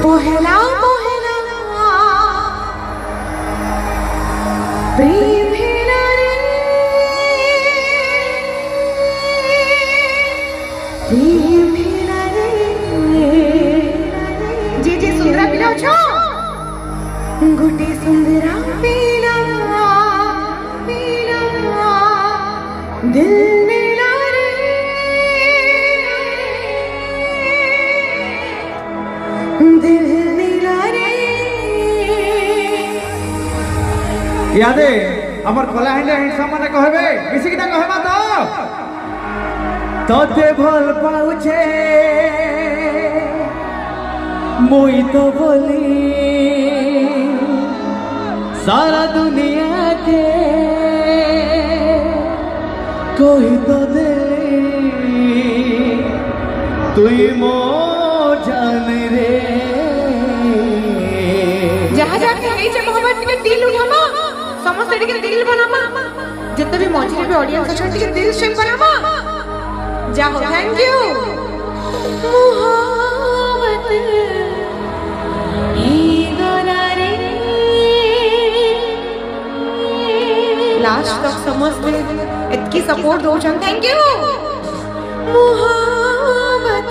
पहला पहला प्रेम है ना रे, प्रेम है ना रे। जी जी सुंदरा पिला छो गोटे सुंदरा पिला पिला दिल मिला रे, दिल मिला रे। यादे हमर कलाहांडी हिंसा माने कहबे मिसी किना कहबा तो तोते भल पाउछे मुई तो बोली सारा दुनिया के कोई तो दे तुई मो जान रे। जहाँ जाके नहीं जे मोहब्बत के दिल उठामा समस्त के दिल बनामा जितने भी मौजूद भी ऑडियंस अच्छा के दिल शेप बनामा जाओ। Thank you. मोहब्बत ही गोरा रे लास्ट तक समझते इतनी सपोर्ट दो। Thank you. मोहब्बत